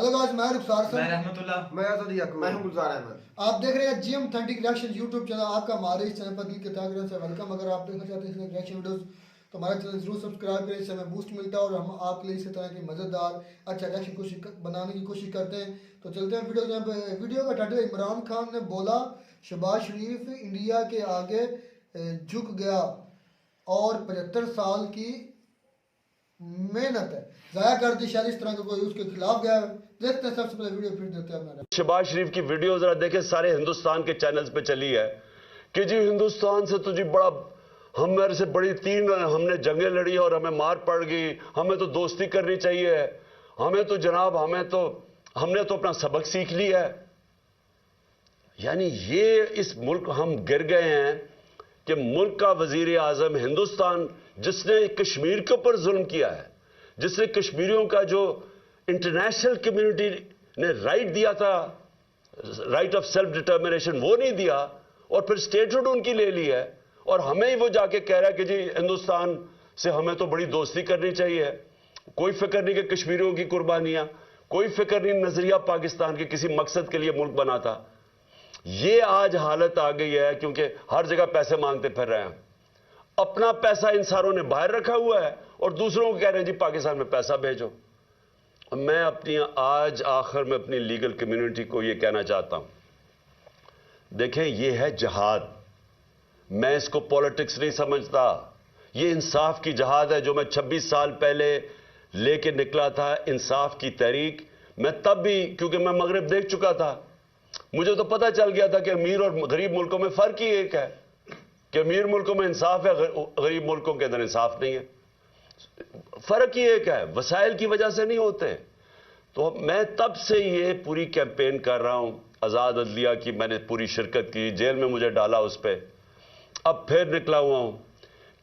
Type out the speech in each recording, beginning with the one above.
Hello guys, मैं रुखसार sir, मैं रहमतुल्लाह, मैं हूं गुलजार अहमद। आप देख रहे हैं जीएम 30 रिएक्शन यूट्यूब चैनल। आपका हमारे इस चैनल पर दिल के तहे से वेलकम। अगर आप देखना चाहते हैं रिएक्शन वीडियोस तो हमारे चैनल जरूर सब्सक्राइब करें, इससे हमें बूस्ट मिलता है और हम आपके लिए इसी तरह की मज़ेदार अच्छा रिएक्शन बनाने की कोशिश करते हैं। तो चलते हैं वीडियो का टाइटल इमरान खान ने बोला शहबाज शरीफ इंडिया के आगे झुक गया और 75 साल की मेहनत है जाया कर दी, शायद इस तरह का कोई उसके खिलाफ गया। देखते हैं सबसे पहले वीडियो, फिर देते हैं। शहबाज शरीफ की वीडियो जरा देखें, सारे हिंदुस्तान के चैनल्स पे चली है कि जी हिंदुस्तान से तो जी बड़ा हमारे से बड़ी 3 हमने जंगें लड़ी और हमें मार पड़ गई, हमें तो दोस्ती करनी चाहिए, हमें तो जनाब हमने तो अपना सबक सीख लिया है। यानी ये इस मुल्क हम गिर गए हैं कि मुल्क का वजीर आजम हिंदुस्तान जिसने कश्मीर के ऊपर जुल्म किया है, जिसने कश्मीरियों का जो इंटरनेशनल कम्युनिटी ने राइट दिया था, राइट ऑफ सेल्फ डिटर्मिनेशन, वो नहीं दिया और फिर स्टेटहुड उनकी ले ली है और हमें ही वो जाके कह रहा है कि जी हिंदुस्तान से हमें तो बड़ी दोस्ती करनी चाहिए। कोई फिक्र नहीं कि कश्मीरियों की कुर्बानियां, कोई फिक्र नहीं नजरिया पाकिस्तान के किसी मकसद के लिए मुल्क बना था। ये आज हालत आ गई है क्योंकि हर जगह पैसे मांगते फिर रहे हैं। अपना पैसा इन सारों ने बाहर रखा हुआ है और दूसरों को कह रहे हैं जी पाकिस्तान में पैसा भेजो। मैं अपनी आज आखिर में अपनी लीगल कम्युनिटी को यह कहना चाहता हूं, देखें ये है जिहाद, मैं इसको पॉलिटिक्स नहीं समझता, ये इंसाफ की जिहाद है जो मैं 26 साल पहले लेके निकला था, इंसाफ की तहरीक। मैं तब भी, क्योंकि मैं मगरिब देख चुका था, मुझे तो पता चल गया था कि अमीर और गरीब मुल्कों में फर्क ही एक है कि अमीर मुल्कों में इंसाफ है, गरीब मुल्कों के अंदर इंसाफ नहीं है। फर्क ही एक है, वसाइल की वजह से नहीं होते। तो मैं तब से ये पूरी कैंपेन कर रहा हूं, आजाद अदलिया की मैंने पूरी शिरकत की, जेल में मुझे डाला उस पर, अब फिर निकला हुआ हूं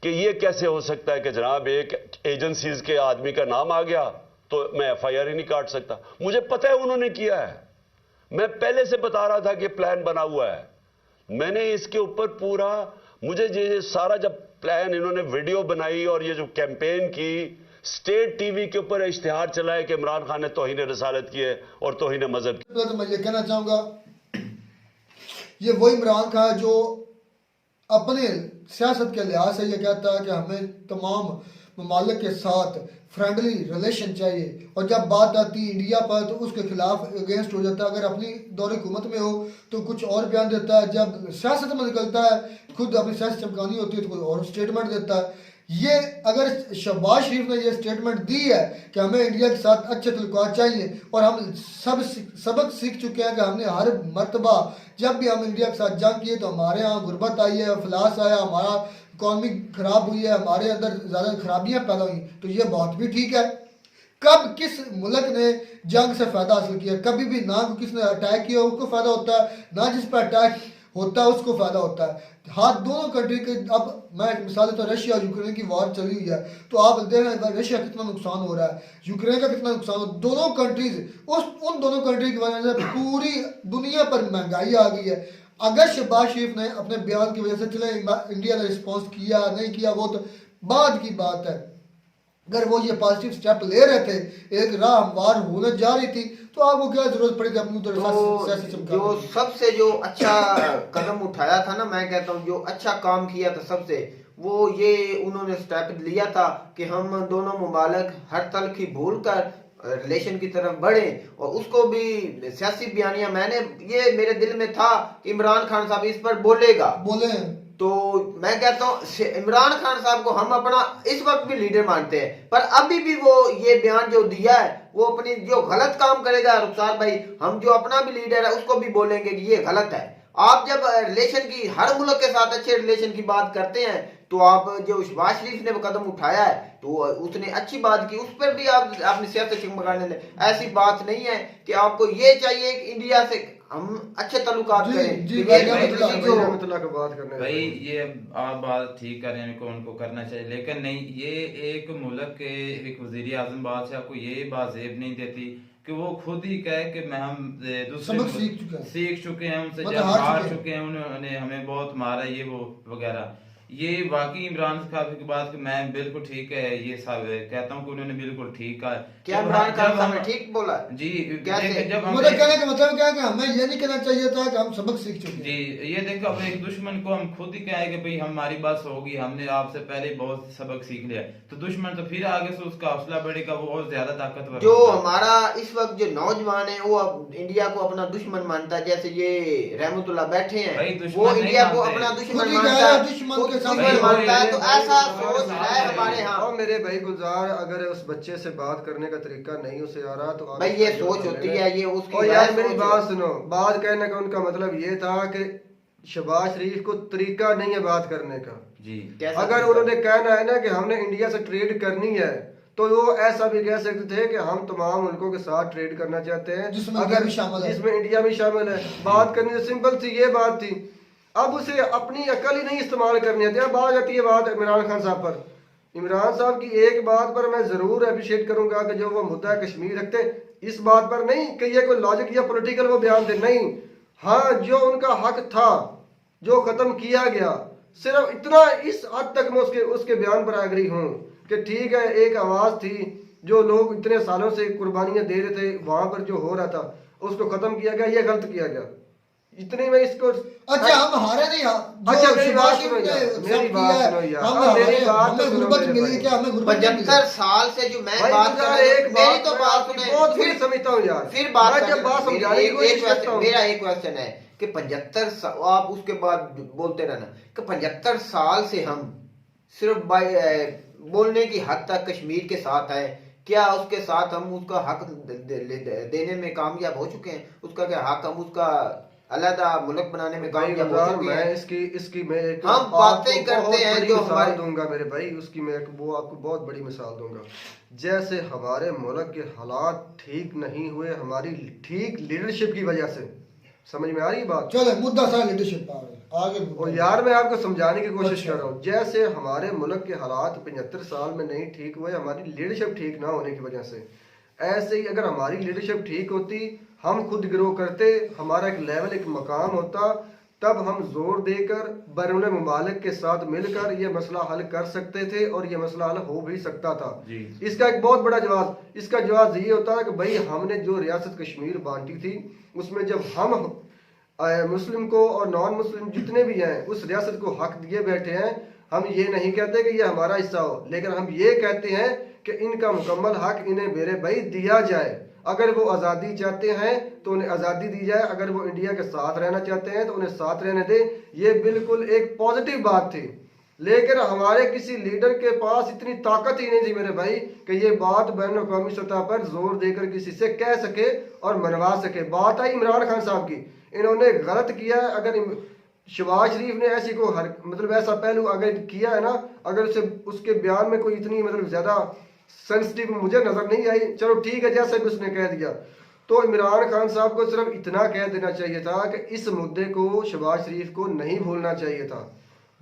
कि ये कैसे हो सकता है कि जनाब एक एजेंसीज के आदमी का नाम आ गया तो मैं FIR ही नहीं काट सकता। मुझे पता है उन्होंने किया है, मैं पहले से बता रहा था कि प्लान बना हुआ है। मैंने इसके ऊपर पूरा, मुझे ये सारा जब प्लान इन्होंने वीडियो बनाई और ये जो कैंपेन की, स्टेट टीवी के ऊपर इश्तिहार चला है कि इमरान खान ने तौहीन रसालत की है और तौहीन मजहब की। तो मैं ये कहना चाहूंगा, ये वही इमरान खान जो अपने सियासत के लिहाज से ये कहता है कि हमें तमाम ममालिक के साथ फ्रेंडली रिलेशन चाहिए और जब बात आती है इंडिया पर तो उसके खिलाफ अगेंस्ट हो जाता है। अगर अपनी दौर हुकूमत में हो तो कुछ और बयान देता है, जब सियासत में निकलता है खुद अपनी सियासत चमकानी होती है तो कोई और स्टेटमेंट देता है। ये अगर शहबाज शरीफ ने ये स्टेटमेंट दी है कि हमें इंडिया के साथ अच्छे तल्लुकात चाहिए और हम सब सबक सीख चुके हैं कि हमने हर मरतबा जब भी हम इंडिया के साथ जंग किए तो हमारे यहाँ गुर्बत आई है, अफलास आया, हमारा इकॉनमी खराब हुई है, हमारे अंदर ज़्यादा खराबियाँ पैदा हुई। तो ये बात भी ठीक है। कब किस मुल्क ने जंग से फ़ायदा हासिल किया? कभी भी ना किसने अटैक किया उसको फ़ायदा होता है, ना जिस पर अटैक होता है उसको फ़ायदा होता है। हाँ, दोनों कंट्री के, अब मैं मिसाल तो रशिया और यूक्रेन की वॉर चली हुई है तो आप देख रहे हैं रशिया कितना नुकसान हो रहा है, यूक्रेन का कितना नुकसान हो, दोनों कंट्रीज उन दोनों कंट्री की वजह से पूरी दुनिया पर महंगाई आ गई है। अगर शहबाज शरीफ ने अपने बयान की वजह से, चले इंडिया ने रिस्पॉन्स किया नहीं किया वो तो बाद की बात है, अगर वो ये पॉजिटिव स्टेप ले रहे थे, एक राह हमवार होने जा रही थी तो आपको क्या जरूरत पड़ी थी अपनी जो सबसे जो अच्छा कदम उठाया था ना, मैं कहता हूँ जो अच्छा काम किया था सबसे, वो ये उन्होंने स्टेप लिया था कि हम दोनों मुमालिक हर तलखी भूल कर रिलेशन की तरफ बढ़े। और उसको भी सियासी बयानिया, मैंने ये मेरे दिल में था कि इमरान खान साहब इस पर बोले। तो मैं कहता हूँ इमरान खान साहब को हम अपना इस वक्त भी लीडर मानते हैं, पर अभी भी वो ये बयान जो दिया है वो अपनी जो गलत काम करेगा रुखसार भाई, हम जो अपना भी लीडर है उसको भी बोलेंगे कि ये गलत है। आप जब रिलेशन की, हर मुल्क के साथ अच्छे रिलेशन की बात करते हैं तो आप जो शहबाज शरीफ ने वो कदम उठाया है तो उसने अच्छी बात की, उस पर भी आप अपनी सियासत चमकाने ले। ऐसी बात नहीं है कि आपको ये चाहिए कि इंडिया से हम अच्छे ताल्लुकात करें। भाई ये आप बात ठीक कर रहे हैं, उनको करना चाहिए, लेकिन नहीं, ये एक मुल्क के एक वजीर आजम बादशाह को ये बात जेब नहीं देती कि वो खुद ही कहे कि मैं हम दूसरे सीख चुके हैं, उनसे हार चुके हैं, उन्होंने हमें बहुत मारा ये वो वगैरह। ये वाकई इमरान खान की बात कि मैं बिल्कुल ठीक है, ये सब कहता हूँ कि उन्होंने बिल्कुल ठीक कहा। क्या जब इमरान हम- खान जब साहब हम- ने ठीक बोला? जी कैसे? देखिए, जब हम मुझे कहने का मतलब क्या है कि हमें ये नहीं कहना चाहिए था कि हम सबक सीख चुके हैं। जी ये देखो, अब एक दुश्मन को हम खुद ही कहें कि भाई हमारी बात होगी, हमने आपसे पहले बहुत सबक सीख लिया, तो दुश्मन तो फिर आगे से उसका हौसला बढ़ेगा, वो और ज्यादा ताकतवर जो होगा। हमारा इस वक्त जो नौजवान है वो अब इंडिया को अपना दुश्मन मानता है, जैसे ये रहमतुल्लाह बैठे भाई हैं, दुश्मन वो नहीं इंडिया को मानते। अपना दुश्मन खुद ही मानता गया है, दुश्मन खुद के सामने। दुश्मन मानता है। तो भाई, ऐसा भाई, सोच भाई, है हमारे यहाँ। और मेरे भाई गुलजार, अगर उस बच्चे से बात करने का तरीका नहीं उसे आ रहा तो आप भाई उसका ये जो सोच बोलेंगे। होती है, ये उसकी और यार वह मेरी सोच बात है। सुनो, बात कहने का उनका मतलब ये था कि शहबाज शरीफ को तरीका नहीं है बात करने का। जी कैसा अगर तरीका? उन्होंने कहना है ना कि हमने इंडिया से ट्रेड करनी है, तो वो ऐसा भी कह सकते थे कि हम तमाम मुल्कों के साथ ट्रेड करना चाहते हैं, जिसमें इंडिया भी शामिल है। जिसमें इंडिया भी शामिल है। बात करनी तो सिंपल सी ये बात थी। अब उसे अपनी अकल ही नहीं इस्तेमाल करनी आती। अब आ जाती है बात इमरान खान साहब पर। इमरान साहब की एक बात पर मैं जरूर अप्रिशिएट करूंगा कि जो वो मुद्दा कश्मीर रखते, इस बात पर नहीं कि ये कोई लॉजिक या पॉलिटिकल वो बयान थे, नहीं। हाँ, जो उनका हक था जो खत्म किया गया, सिर्फ इतना, इस हद तक मैं उसके बयान पर एग्री हूँ कि ठीक है, एक आवाज थी जो लोग इतने सालों से कुर्बानियां दे रहे थे, वहां पर जो हो रहा था उसको खत्म किया गया, ये गलत किया गया। इतनी में इसको अच्छा हम हारे नहीं, अच्छा, मेरी बात सुनो यार, मेरी बात सुनो यार, मेरी बात तो हमें सुनो गुर्बत मेरे मिली भाई। क्या? हमें गुर्बत नहीं मिली। 75 साल से जो मैं भाई बात गुलजार, कर रहा एक हूं, मेरी तो मैं बात आपकी सुने, बहुत फिर बुरी समझता हूँ यार। फिर बात मैं करने जब बात दो। समझाने की कोशिश करता हूँ। मेरा एक क्वेश्चन है कि 75 आप उसके बाद बोलते रहना कि 75 साल से हम सिर्फ बोलने की हद तक कश्मीर के साथ है, क्या उसके साथ हम उसका हक देने में कामयाब हो चुके हैं? उसका क्या हक, हम उसका अलग मुल्क बनाने में भाई कामयाब हो गुलजार, चुके मैं हैं? इसकी मैं एक हम आपको बातें करते बहुत हैं बड़ी जो मिसाल हमारे- दूंगा मेरे भाई, उसकी मैं वो आपको बहुत बड़ी मिसाल दूंगा। जैसे हमारे मुल्क के हालात ठीक नहीं हुए हमारी ठीक लीडरशिप की वजह से, समझ में आ रही बात? चलो मुद्दा सा लीडरशिप आ गया आगे मुद्दा। और यार मैं आपको समझाने की कोशिश अच्छा। कर रहा हूँ, जैसे हमारे मुल्क के हालात 75 साल में नहीं ठीक हुए हमारी लीडरशिप ठीक ना होने की वजह से, ऐसे ही अगर हमारी लीडरशिप ठीक होती, हम खुद ग्रो करते, हमारा एक लेवल, एक मकाम होता, तब हम जोर देकर बैरून मुमालिक के साथ मिलकर ये मसला हल कर सकते थे और ये मसला हल हो भी सकता था। जी। इसका एक बहुत बड़ा जवाब, इसका जवाब ये होता है कि भाई हमने जो रियासत कश्मीर बांटी थी, उसमें जब हम मुस्लिम को और नॉन मुस्लिम जितने भी हैं उस रियासत को हक दिए बैठे हैं, हम ये नहीं कहते कि ये हमारा हिस्सा हो, लेकिन हम ये कहते हैं कि इनका मुकम्मल हक इन्हें मेरे भाई दिया जाए। अगर वो आज़ादी चाहते हैं तो उन्हें आज़ादी दी जाए, अगर वो इंडिया के साथ रहना चाहते हैं तो उन्हें साथ रहने दें। ये बिल्कुल एक पॉजिटिव बात थी, लेकिन हमारे किसी लीडर के पास इतनी ताकत ही नहीं थी मेरे भाई कि ये बात बैन अवी सतह पर जोर देकर किसी से कह सके और मनवा सके। बात आई इमरान खान साहब की, इन्होंने गलत किया है। अगर शहबाज शरीफ ने ऐसी को मतलब ऐसा पहलू अगर किया है ना, अगर उसे उसके बयान में कोई इतनी मतलब ज्यादा सेंसिटिव मुझे नजर नहीं आई, चलो ठीक है जैसे भी उसने कह दिया, तो इमरान खान साहब को सिर्फ इतना कह देना चाहिए था कि इस मुद्दे को शहबाज शरीफ को नहीं भूलना चाहिए था।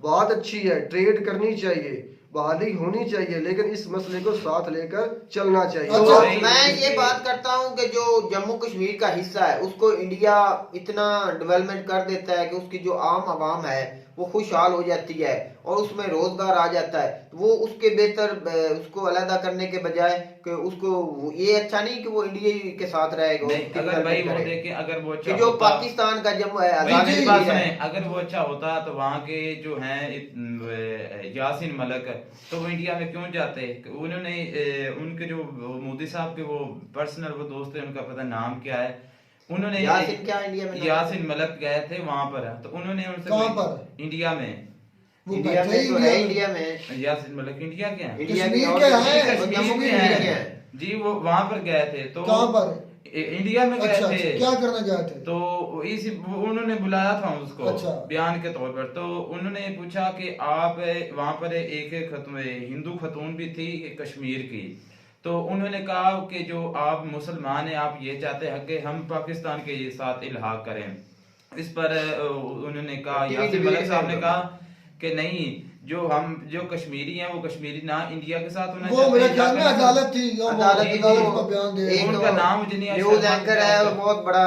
बात अच्छी है, ट्रेड करनी चाहिए, बहाली होनी चाहिए, लेकिन इस मसले को साथ लेकर चलना चाहिए। तो अच्छा, मैं ये बात करता हूँ कि जो जम्मू कश्मीर का हिस्सा है उसको इंडिया इतना डेवलपमेंट कर देता है कि उसकी जो आम आवाम है वो खुशहाल हो जाती है और उसमें रोजगार आ जाता है, तो वो उसके बेहतर उसको अलग करने के बजाय कि उसको ये अच्छा नहीं कि वो इंडिया के साथ रहेगा। नहीं, उसकी अगर भाई development वो करे। देखें, अगर वो कि अच्छा जो होता, पाकिस्तान का जम्मू है भाई आजादी मेरी बात है। सुने, अगर वो अच्छा होता तो वहाँ के जो हैं यासीन मलिक, तो वो इंडिया में क्यों जाते? उन्होंने उनके जो मोदी साहब के वो पर्सनल वो दोस्त है, उनका पता नाम क्या है, उन्होंने यासीन क्या इंडिया में नाम? यासीन मलिक गए थे वहां पर, तो उन्होंने उनसे कहाँ पर? इंडिया में, वो इंडिया बैठे में ही तो है, इंडिया में यासीन मलिक इंडिया के हैं, इंडिया कश्मीर और के जम्मू हैं, कश्मीर कश्मीर के के हैं। हैं जी। वो वहां पर गए थे, तो कहाँ पर? इंडिया में गए अच्छा, थे। अच्छा, क्या करने गए थे? तो इसी उन्होंने बुलाया था उसको अच्छा। बयान के तौर पर, तो उन्होंने पूछा कि आप वहां पर एक हिंदू खतून भी थी कश्मीर की, तो उन्होंने कहा कि जो आप मुसलमान हैं, आप ये चाहते हैं कि हम पाकिस्तान के साथ इल्हाक करें। इस पर उन्होंने कहा, यासीन मलिक साहब ने कहा कि नहीं, जो कश्मीरी हैं वो कश्मीरी ना इंडिया के साथ होना वो मेरे चाहते ख्याल में हैं। अदालत थी, वो अदालत का बयान दे एक उनका नाम मुझे नहीं न्यूज याद एंकर है और बहुत बड़ा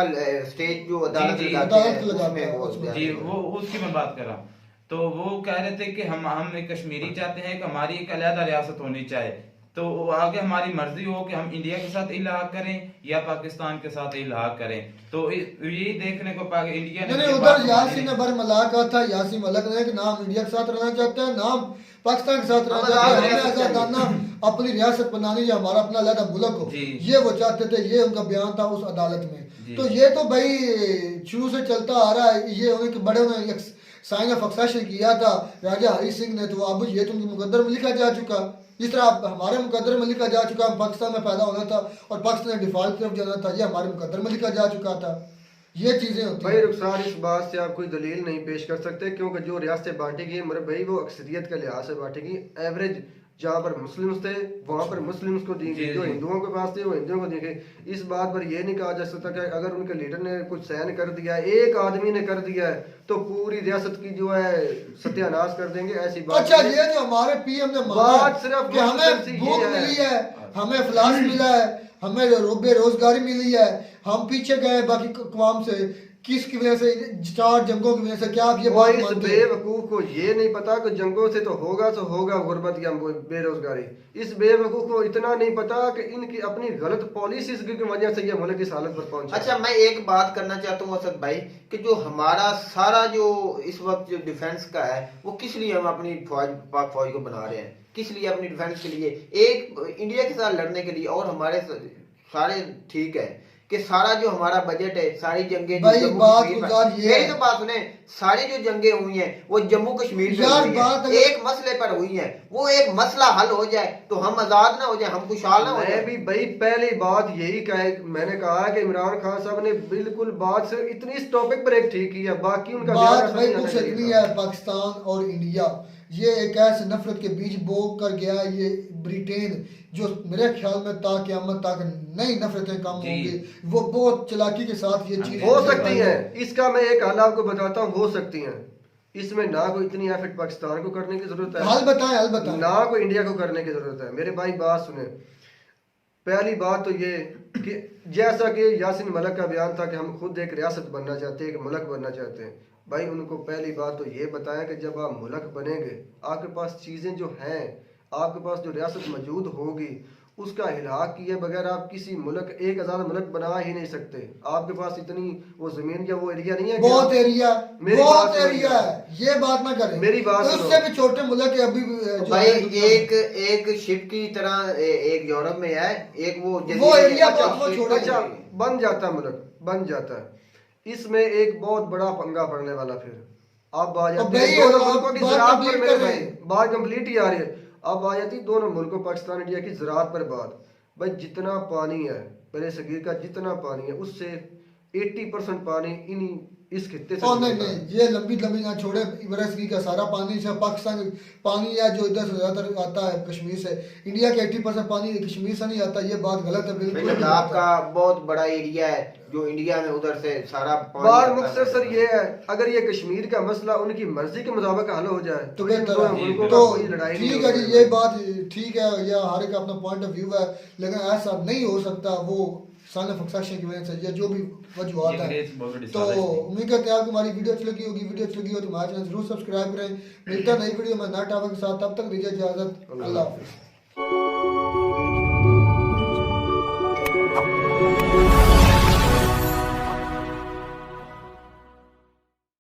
स्टेज जो अदालत जी, लगाते हैं, अदालत लगाते उसमें हैं, वो उसमें। जी, वो उसकी मैं बात कर रहा हूँ। तो वो कह रहे थे कि हम एक कश्मीरी चाहते हैं कि हमारी एक अलग रियासत होनी चाहिए, तो आगे हमारी मर्जी हो कि हम इंडिया के साथ इल्हाक करें या पाकिस्तान के साथ इल्हाक करें। तो यही देखने को इंडिया ने नहीं, उधर यासीन ने बरमला कहा था, यासीन मलक ने, कि ना हम इंडिया के साथ रहना चाहते हैं ना हम पाकिस्तान के साथ रहना चाहते हैं, हमें आजादाना अपनी रियासत बनानी है, हमारा अपना अलग मुल्क हो, ये वो चाहते थे। ये उनका बयान था उस अदालत में। तो ये तो भाई शुरू से चलता आ रहा है। ये उनके बड़े उन्होंने साइन ऑफ सक्सेशन किया था राजा हरी सिंह ने, तो अब ये तो उनके मुकद्दर में लिखा जा चुका। जिस तरह हमारे मुकद्दर में लिखा जा चुका, पाकिस्तान में पैदा होना था और पाकिस्तान ने डिफॉल्ट की तरफ जाना था, ये हमारे मुकद्दर में लिखा जा चुका था। ये चीजें होती भाई रुखसार, इस बात से आप कोई दलील नहीं पेश कर सकते, क्योंकि जो रियासतें बांटी गई मेरे भाई वो अक्सरियत के लिहाज से बांटी गई। एवरेज जहाँ पर मुस्लिम्स थे वहाँ पर मुस्लिम्स को दी गई, जो हिंदुओं के पास थे वो हिंदुओं को दी गई। इस बात पर यह नहीं कहा जा सकता कि अगर उनके लीडर ने कुछ सहन कर दिया है, एक आदमी ने कर दिया है, तो पूरी रियासत की जो है सत्यानाश कर देंगे, ऐसी बात। अच्छा, ये जो हमारे पीएम ने बात सिर्फ कि हमें भूख मिली है, हमें फ्लास मिला है, हमें बेरोजगारी मिली है, हम पीछे गए बाकी कवाम से, किसकी वजह से? 4 जंगों की वजह से। क्या आप ये बात इस मानते हैं? बेवकूफ को ये नहीं पता कि जंगों से तो होगा गुर्बत या बेरोजगारी। इस बेवकूफ को इतना नहीं पता कि इनकी अपनी गलत पॉलिसीज की वजह से ये मुल्क इस हालत पर पहुंचा। अच्छा, मैं एक बात करना चाहता हूँ असद भाई, कि जो हमारा सारा जो इस वक्त जो डिफेंस का है, वो किस लिए हम अपनी पाक फौज को बना रहे हैं? किस लिए? अपनी डिफेंस के लिए, एक इंडिया के साथ लड़ने के लिए। और हमारे सारे ठीक है कि सारा जो हमारा बजट है, सारी जंगें भाई बात गुजार ये मेरी तो बात सुने, सारी जो जंगें हुई हैं वो जम्मू कश्मीर में हुई हैं, एक मसले पर हुई हैं। वो एक मसला हल हो जाए तो हम आजाद ना हो जाए, हम खुशहाल ना हो जाए। भी भाई पहली बात यही मैंने कहा कि इमरान खान साहब ने बिल्कुल बात से इतनी इस टॉपिक पर एक ठीक किया, बाकी उनका बात भाई कुछ इतनी है। पाकिस्तान और इंडिया ये एक ऐसे नफरत के बीज बो कर गया। ये ब्रिटेन जो मेरे ख्याल में क़यामत तक नई नफरतें कम होंगी, वो बहुत चालाकी के साथ ये चीज हो सकती है। इसका मैं एक हल आपको बताता हूँ, हो सकती है। इसमें ना कोई इतनी एफर्ट पाकिस्तान को करने की जरूरत है, हल बताएं, ना कोई इंडिया को करने की जरूरत है। मेरे भाई बात सुने, पहली बात तो ये कि जैसा कि यासीन मलक का बयान था कि हम खुद एक रियासत बनना चाहते हैं, एक मुल्क बनना चाहते हैं। भाई उनको पहली बात तो ये बताया कि जब आप मुल्क बनेंगे, आपके पास चीज़ें जो हैं, आपके पास जो रियासत मौजूद होगी, उसका इलाहा किए बगैर आप किसी मुल्क, एक आजाद मुल्क बना ही नहीं सकते। आपके पास इतनी वो जमीन या वो एरिया नहीं है। बहुत एरिया है, ये बात ना करें। मेरी बात तो उससे भी छोटे मुल्क है अभी भाई। एक शिप की तरह, एक यूरोप में है, एक वो एरिया अच्छा बन जाता है, मुल्क बन जाता है। इसमें एक बहुत बड़ा पंगा पड़ने वाला फिर अब आ जाती है दोनों मुल्कों की ज़राअत पर। मेरे भाई बात कंप्लीट ही आ रही है। अब आ जाती दोनों मुल्कों पाकिस्तान इंडिया की ज़राअत पर बात। भाई जितना पानी है बरे सगीर का, जितना पानी है उससे 80% पानी इन्हीं इस खित्ते से। नहीं, ये लंबी ना छोड़े। बरसगी का सारा पानी से पाकिस्तान पानी है जो इधर से ज्यादातर आता है कश्मीर से। इंडिया के 80% पानी कश्मीर से नहीं आता, ये बात गलत है बिल्कुल। आपका बहुत बड़ा एरिया है जो इंडिया में, उधर से सारा बात मुख्तसर ये है, अगर ये कश्मीर का मसला उनकी मर्जी के मुताबिक हल हो जाए तो लड़ाई ठीक है जी, ये बात ठीक है, या हर एक अपना पॉइंट ऑफ व्यू है, लेकिन ऐसा नहीं हो सकता। वो साइन ऑफ सक्सेशन की वजह से या जो भी वजूहत है। तो उम्मीद करते हैं आपको हमारी वीडियो अच्छी लगी होगी। वीडियो अच्छी लगी हो तो हमारे चैनल जरूर सब्सक्राइब करें। मिलता है नई वीडियो में नए टॉपिक के साथ, तब तक दीजिए इजाजत। अल्लाह हाफिज़।